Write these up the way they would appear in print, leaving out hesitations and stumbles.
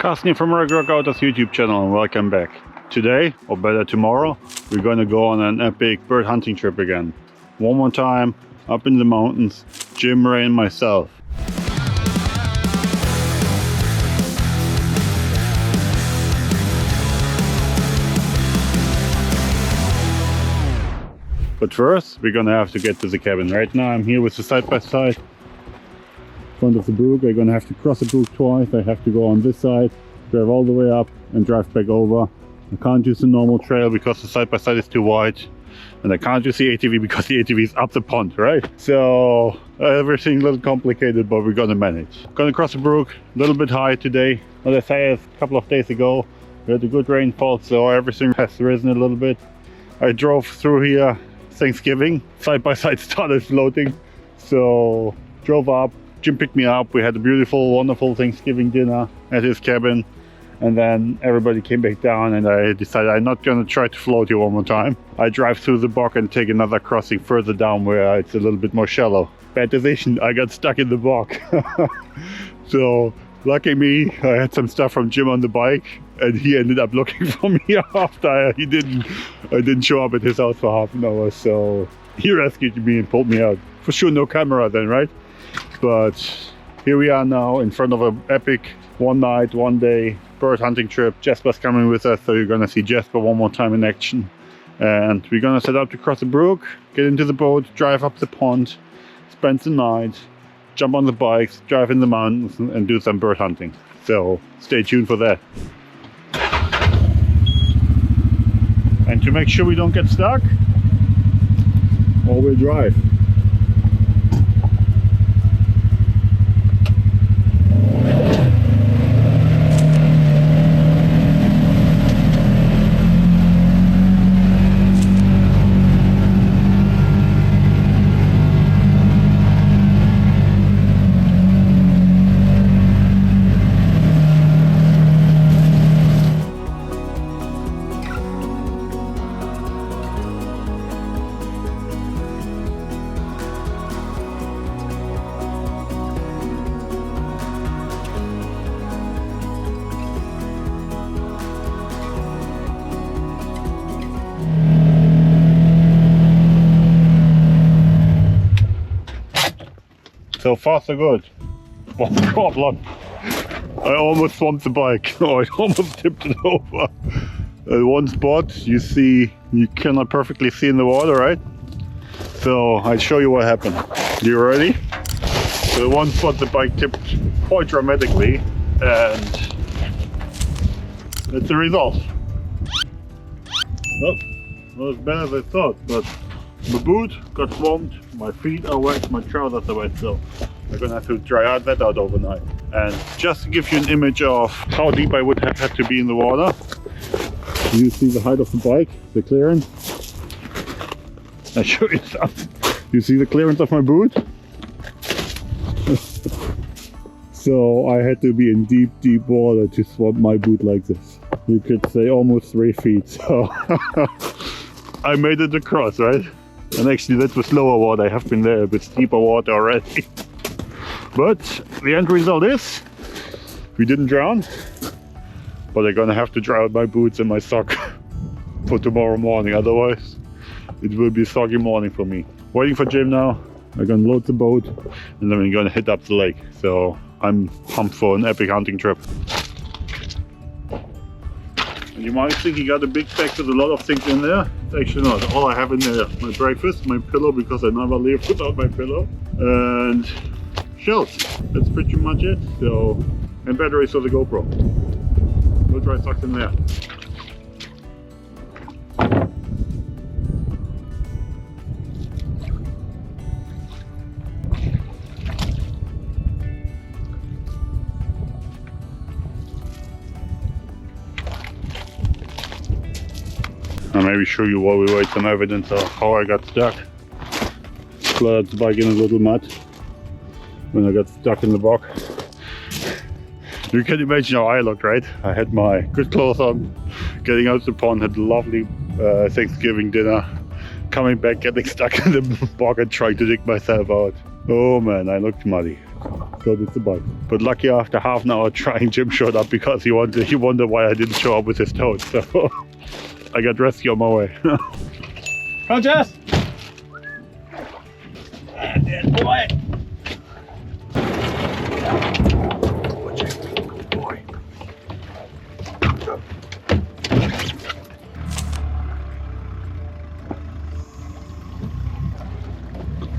Carsten from Rock Outdoors YouTube channel and welcome back. Today, or better tomorrow, we're gonna go on an epic bird hunting trip again. One more time, up in the mountains, Jim, Ray and myself. But first, we're gonna have to get to the cabin. Right now I'm here with the side-by-side in front of the brook. I'm gonna have to cross the brook twice. I have to go on this side, drive all the way up and drive back over. I can't use the normal trail because the side-by-side is too wide. And I can't use the ATV because the ATV is up the pond, right? So everything a little complicated, but we're gonna manage. Gonna cross the brook, a little bit high today. As I said a couple of days ago, we had a good rainfall, so everything has risen a little bit. I drove through here Thanksgiving, side-by-side started floating, so drove up. Jim picked me up. We had a beautiful, wonderful Thanksgiving dinner at his cabin, and then everybody came back down, and I decided I'm not gonna try to float here one more time. I drive through the bog and take another crossing further down where it's a little bit more shallow. Bad decision, I got stuck in the bog. So lucky me, I had some stuff from Jim on the bike, and he ended up looking for me after I didn't show up at his house for half an hour, so he rescued me and pulled me out. For sure no camera then, right? But here we are now in front of an epic one night, one day bird hunting trip. Jasper's coming with us, so you're gonna see Jasper one more time in action. And we're gonna set out to cross the brook, get into the boat, drive up the pond, spend the night, jump on the bikes, drive in the mountains and do some bird hunting. So stay tuned for that. And to make sure we don't get stuck, all-wheel drive. So far so good. One problem. I almost swamped the bike. Oh, I almost tipped it over. At one spot you cannot perfectly see in the water, right? So I'll show you what happened. You ready? So at one spot the bike tipped quite dramatically, and that's the result. Oh, not as bad as I thought, but my boot got swamped, my feet are wet, my trousers are wet, so I'm gonna have to dry that out overnight. And just to give you an image of how deep I would have had to be in the water, you see the height of the bike, the clearance. I'll show you something. You see the clearance of my boot? So I had to be in deep, deep water to swamp my boot like this. You could say almost 3 feet, so I made it across, right? And actually that was lower water. I have been there with deeper water already. But the end result is we didn't drown, but I'm gonna have to dry out my boots and my sock for tomorrow morning. Otherwise it will be a soggy morning for me. Waiting for Jim now. I'm gonna load the boat and then we're gonna hit up the lake. So I'm pumped for an epic hunting trip. You might think you got a big bag with a lot of things in there. It's actually not. All I have in there, my breakfast, my pillow, because I never leave without my pillow, and shells. That's pretty much it. So, and batteries for the GoPro. No dry socks in there. I'll maybe show you while we wait some evidence of how I got stuck. Flooded the bike in a little mud when I got stuck in the bog. You can imagine how I looked, right? I had my good clothes on, getting out the pond, had a lovely Thanksgiving dinner, coming back, getting stuck in the bog and trying to dig myself out. Oh man, I looked muddy. So did the bike. But lucky after half an hour trying, Jim showed up because he wondered why I didn't show up with his toad. So I got rescue on my way. Come on, Jess! Good boy! Good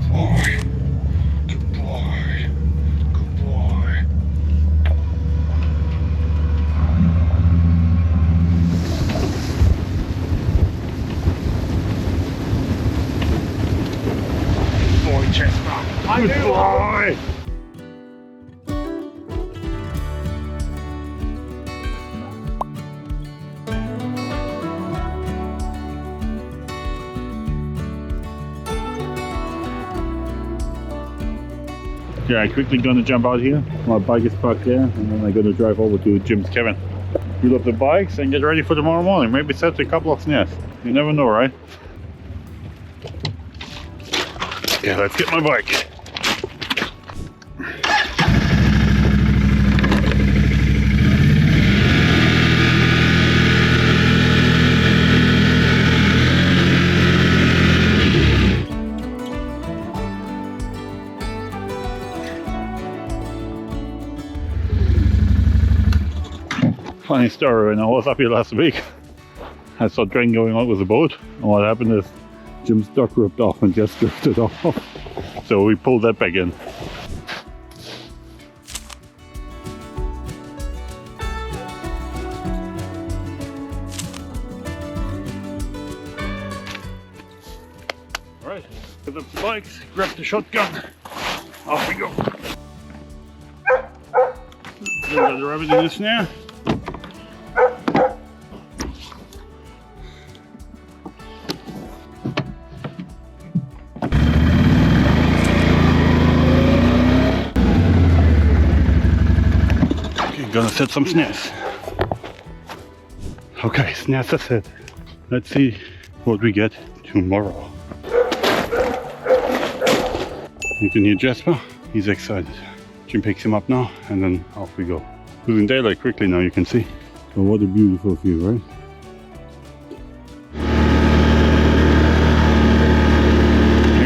boy. Good boy! Yeah, I'm quickly gonna jump out here. My bike is parked there, and then I'm gonna drive over to Jim's cabin. Fill up the bikes and get ready for tomorrow morning. Maybe set a couple of snares. You never know, right? Yeah, let's get my bike. Funny story, when I was up here last week, I saw Drain going out with a boat, and what happened is Jim's dock ripped off and just drifted off. So we pulled that back in. Alright, get up the bikes, grab the shotgun, off we go. Got the rabbit in the snare. Gonna set some snares. Okay, snares are set. Let's see what we get tomorrow. You can hear Jasper, he's excited. Jim picks him up now and then off we go. Losing daylight quickly now, you can see. Oh, what a beautiful view, right?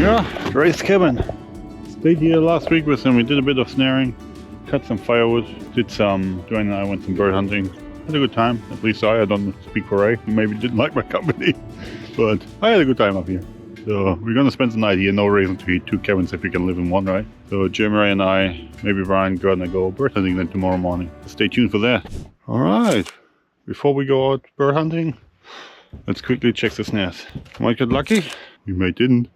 Yeah, Ray's cabin. Stayed here last week with him, we did a bit of snaring. Cut some firewood, did some, Dwayne and I went some bird hunting. Had a good time, at least I don't speak for Ray, he maybe didn't like my company, but I had a good time up here. So we're gonna spend the night here, no reason to eat two cabins if we can live in one, right? So Jim, Ray and I, maybe Ryan, gonna go bird hunting then tomorrow morning. Stay tuned for that. Alright, before we go out bird hunting, let's quickly check the snares. Might get lucky, we may didn't.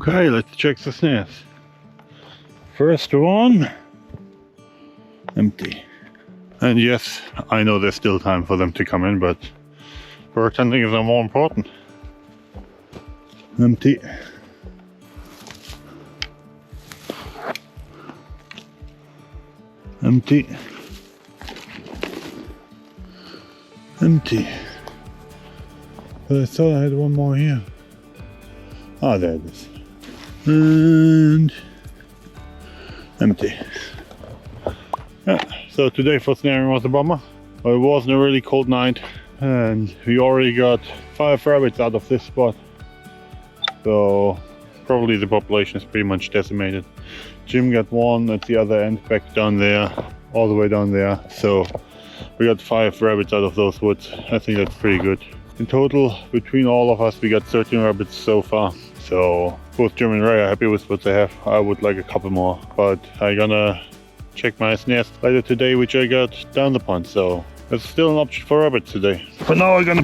Okay, let's check the snares. First one, empty. And yes, I know there's still time for them to come in, but bird hunting is more important. Empty. Empty. Empty. But I thought I had one more here. Ah, there it is. And empty. Yeah, so today for snaring was a bummer. But it wasn't a really cold night and we already got 5 rabbits out of this spot. So probably the population is pretty much decimated. Jim got one at the other end, back down there, all the way down there. So we got 5 rabbits out of those woods. I think that's pretty good. In total, between all of us, we got 13 rabbits so far. So both Jim and Ray are happy with what they have. I would like a couple more, but I'm gonna check my snares later today, which I got down the pond. So that's still an option for rabbits today. For now, I'm gonna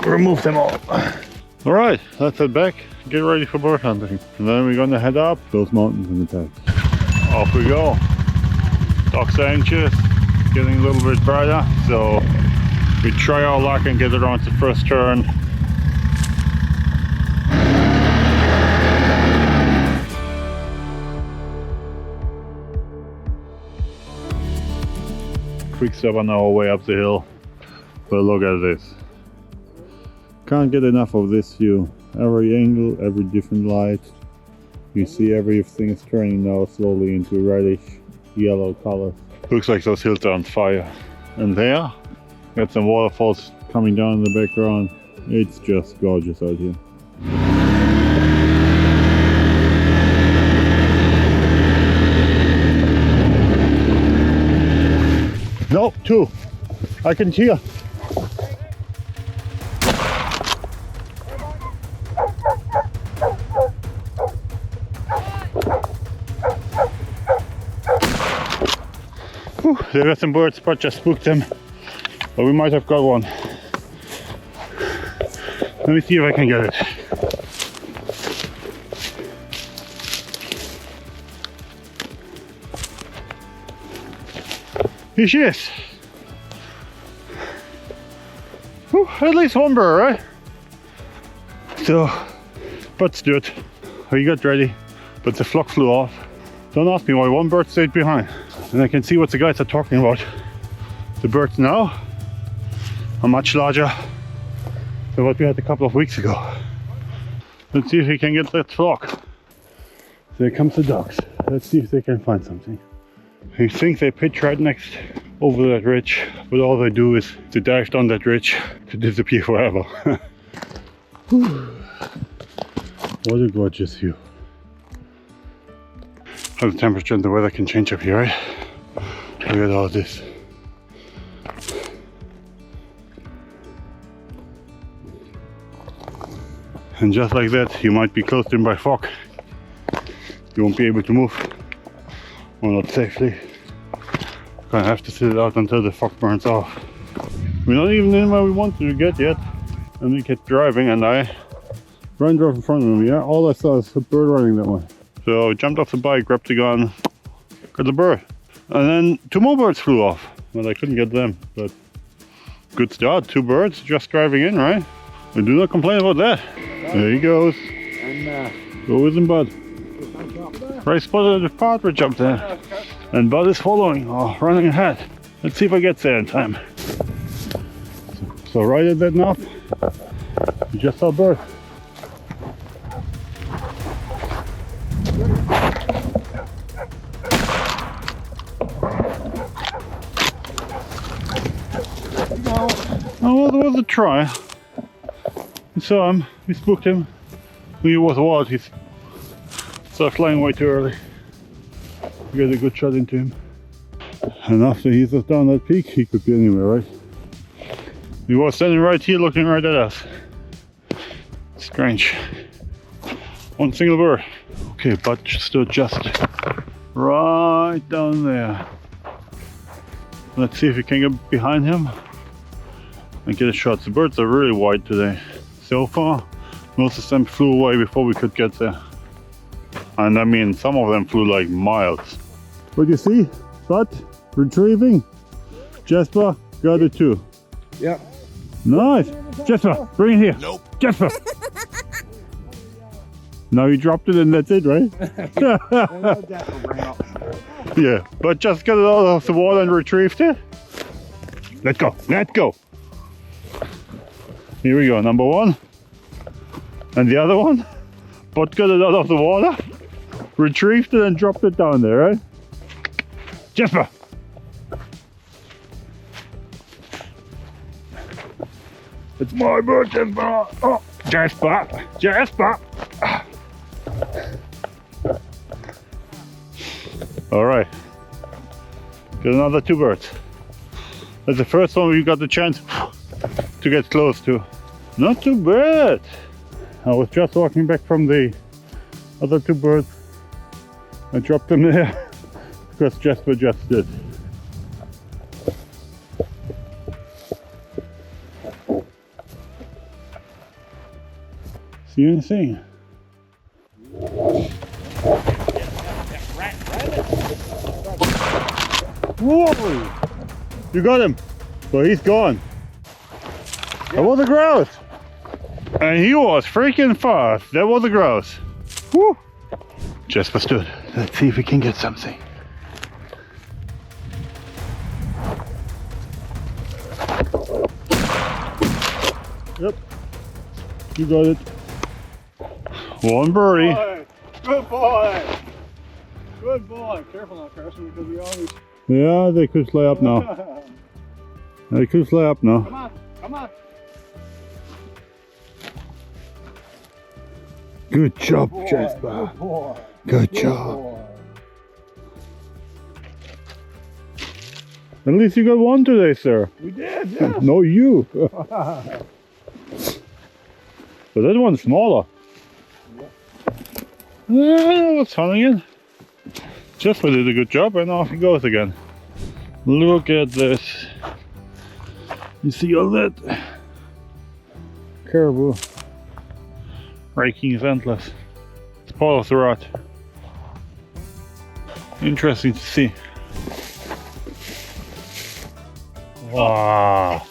remove them all. All right, let's head back, get ready for bird hunting. And then we're gonna head up those mountains in the back. Off we go. Dogs are anxious, getting a little bit brighter. So we try our luck and get around the first turn. Quick stop on our way up the hill. But look at this. Can't get enough of this view. Every angle, every different light. You see everything is turning now slowly into reddish yellow color. Looks like those hills are on fire. And there, got some waterfalls coming down in the background. It's just gorgeous out here. No, two. I can hear. Whew, there were some birds, but just spooked them. But we might have got one. Let me see if I can get it. Here she is. Whew, at least one bird, right? So, but stood. We got ready, but the flock flew off. Don't ask me why one bird stayed behind. And I can see what the guys are talking about. The birds now are much larger than what we had a couple of weeks ago. Let's see if we can get that flock. There comes the ducks. Let's see if they can find something. I think they pitch right next over that ridge, but all they do is to dive down that ridge to disappear forever. What a gorgeous view. How the temperature and the weather can change up here, right? Look at all this. And just like that, you might be closed in by fog. You won't be able to move. Well, not safely. Gonna have to sit it out until the fog burns off. We're not even in where we wanted to get yet. And we kept driving and I ran off in front of me. Yeah, all I saw is a bird running that way. So I jumped off the bike, grabbed the gun, got the bird. And then two more birds flew off. Well, I couldn't get them, but good start. Two birds just driving in, right? We do not complain about that. There he goes. And go with him, Bud. Right spotted a partridge up there. And Bud is following, running ahead. Let's see if I get there in time. So right at that knob, you just saw a bird. Oh, well, there was a try. We saw him, we spooked him. He was wild, he started flying way too early. We got a good shot into him. And after he's down that peak, he could be anywhere, right? He was standing right here looking right at us. Strange. One single bird. Okay, but stood just right down there. Let's see if we can get behind him and get a shot. The birds are really wide today. So far, most of them flew away before we could get there. And I mean, some of them flew like miles. What do you see? Bud? Retrieving? Jasper got it too. Yeah. Nice. Jasper, bring it here. Nope. Jasper. Now you dropped it and that's it, right? Yeah, but just got it out of the water and retrieved it. Let's go, let's go. Here we go, number one. And the other one. But got it out of the water, retrieved it and dropped it down there, right? Jasper. It's my bird, Jasper. Oh, Jasper, Jasper. All right, got another two birds. That's the first one we got the chance to get close to. Not too bad. I was just walking back from the other two birds. I dropped them there because Jasper just did. See anything? Whoa! You got him! Well, he's gone. That was a grouse! And he was freaking fast. That was a grouse. Woo! Jasper stood. Let's see if we can get something. Yep. You got it. One birdie. Good boy. Good boy. Careful now, Carson, because we always... Yeah, they could slay up now. They could slay up now. Come on, come on. Good job, Boy, Jasper. good boy. Good job. At least you got one today, sir. We did, yeah. No, you. But that one's smaller. What's fun again? Jasper did a good job and off he goes again. Look at this. You see all that? Caribou. Raking is endless. It's part of the rot. Interesting to see. Wow.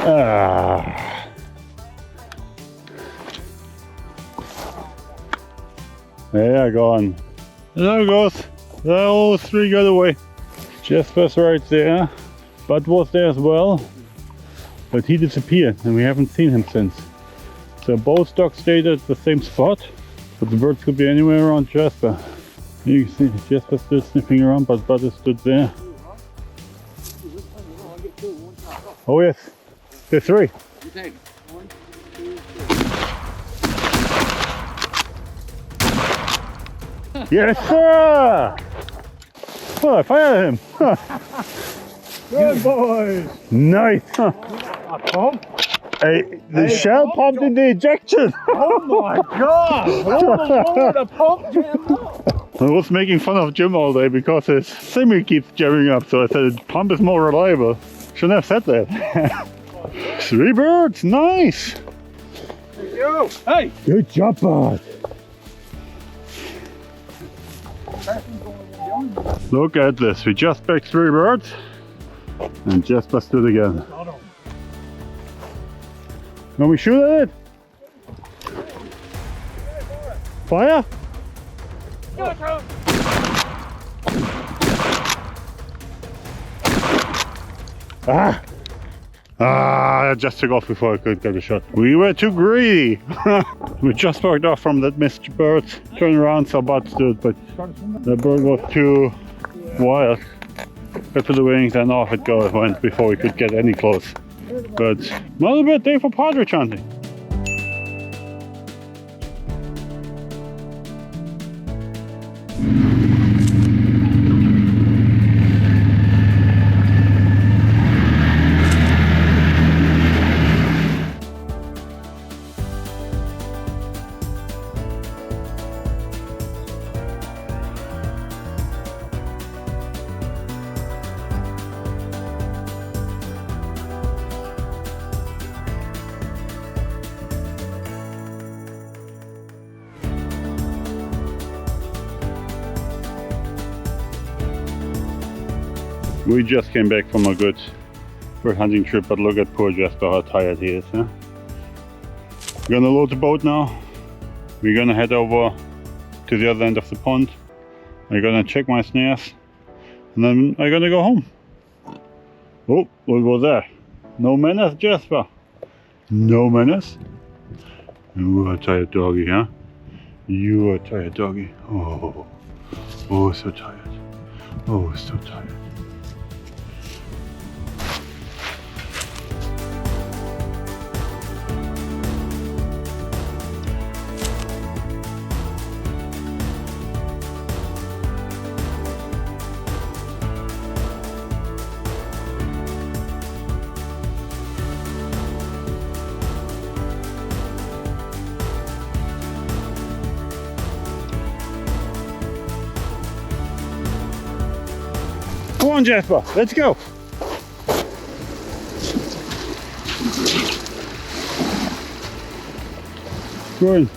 Ah. Yeah, go on. There it goes. Those three got away. Jasper's right there. Bud was there as well. But he disappeared and we haven't seen him since. So both dogs stayed at the same spot. But the birds could be anywhere around Jasper. You can see Jasper still sniffing around, but Bud is stood there. Oh yes, there's three. You take 1, 2, 3. Yes, sir! Well, I fired him. Good boys. Nice. A pump? The shell popped in the ejection. Oh my god! The pump jammed up. I was making fun of Jim all day because his semi keeps jamming up, so I said the pump is more reliable. Shouldn't have said that. 3 birds, nice. Thank you. Hey! Good job, Bud. Look at this, we just bagged 3 birds and Jasper stood again. Can we shoot at it? Fire? I just took off before I could get a shot. We were too greedy. We just walked off from that missed bird. Turned around, saw Bud stood, but the bird was too wild. Got to the wings and off it went before we could get any close. But not a bad day for partridge hunting. We just came back from a good bird hunting trip, but look at poor Jasper, how tired he is, huh? We're gonna load the boat now. We're gonna head over to the other end of the pond. I'm gonna check my snares, and then I'm gonna go home. Oh, what was that? No manners, Jasper? No manners? You are a tired doggy, huh? You are a tired doggy. Oh, oh, so tired. Oh, so tired. Come on, Jasper, let's go. Good.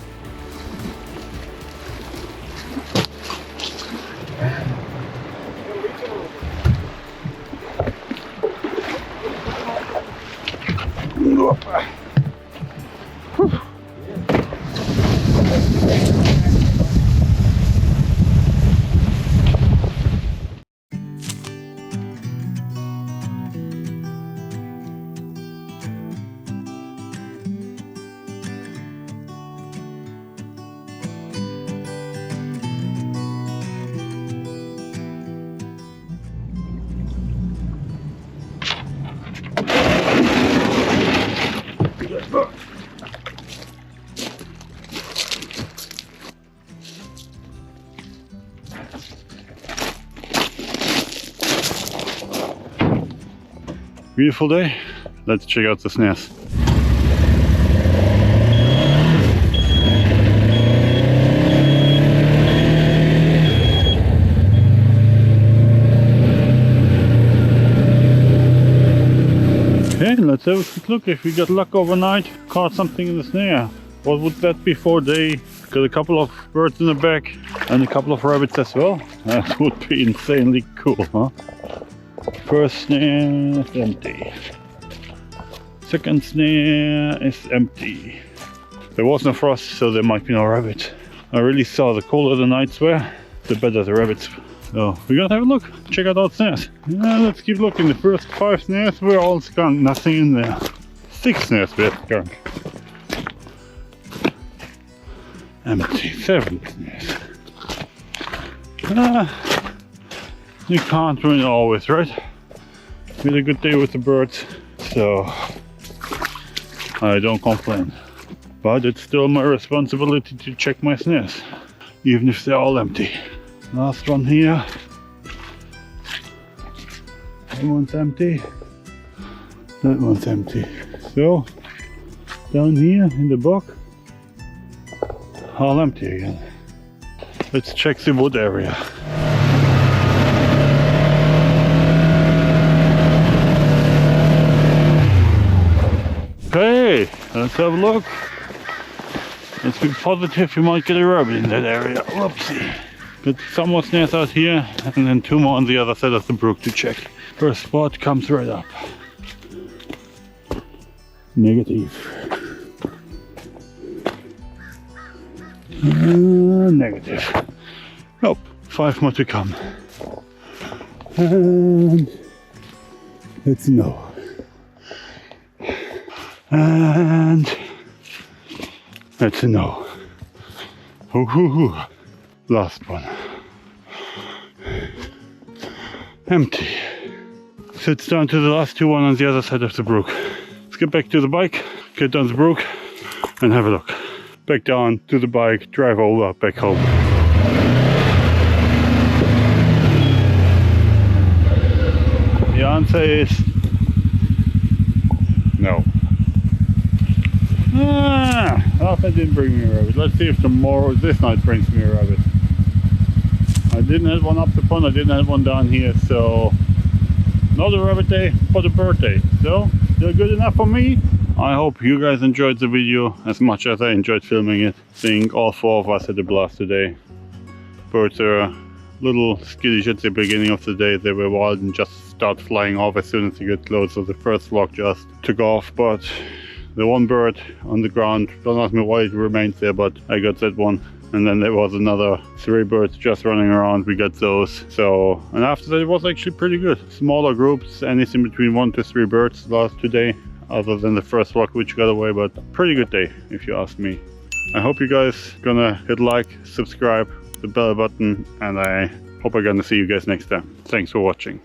Beautiful day. Let's check out the snares. Okay, let's have a quick look. If we got luck overnight, caught something in the snare. What would that be for a day? Got a couple of birds in the back and a couple of rabbits as well. That would be insanely cool, huh? First snare is empty. Second snare is empty. There was no frost, so there might be no rabbit. I really saw the colder the nights were, the better the rabbits. So we're gonna have a look, check out our snares. Yeah, let's keep looking. The first 5 snares were all skunk, nothing in there. 6 snares were skunk. Empty. 7 snares. You can't win always, right? We had a good day with the birds, so I don't complain. But it's still my responsibility to check my snares, even if they're all empty. Last one here. That one's empty. That one's empty. So, down here in the brook, all empty again. Let's check the wood area. Okay, let's have a look. Let's be positive we might get a rabbit in that area. Whoopsie. Got some more snares out here and then 2 more on the other side of the brook to check. First spot comes right up. Negative. Negative. Nope, 5 more to come. And it's no. And it's a no. Ooh. Last one. Empty. So it's down to the last 2 on the other side of the brook. Let's get back to the bike, get down the brook and have a look. Back down to the bike, drive over, back home. The answer is no. That didn't bring me a rabbit. Let's see if this night brings me a rabbit. I didn't have one up the pond, I didn't have one down here, so not a rabbit day, but a bird day. So, still good enough for me. I hope you guys enjoyed the video as much as I enjoyed filming it. I think all 4 of us had a blast today. Birds are a little skittish at the beginning of the day. They were wild and just start flying off as soon as you get close, so the first flock just took off. But the one bird on the ground, don't ask me why it remains there, but I got that one. And then there was another 3 birds just running around, we got those. So, and after that it was actually pretty good. Smaller groups, anything between 1 to 3 birds last today, other than the first flock which got away, but pretty good day if you ask me. I hope you guys gonna hit like, subscribe, the bell button, and I hope I'm gonna see you guys next time. Thanks for watching.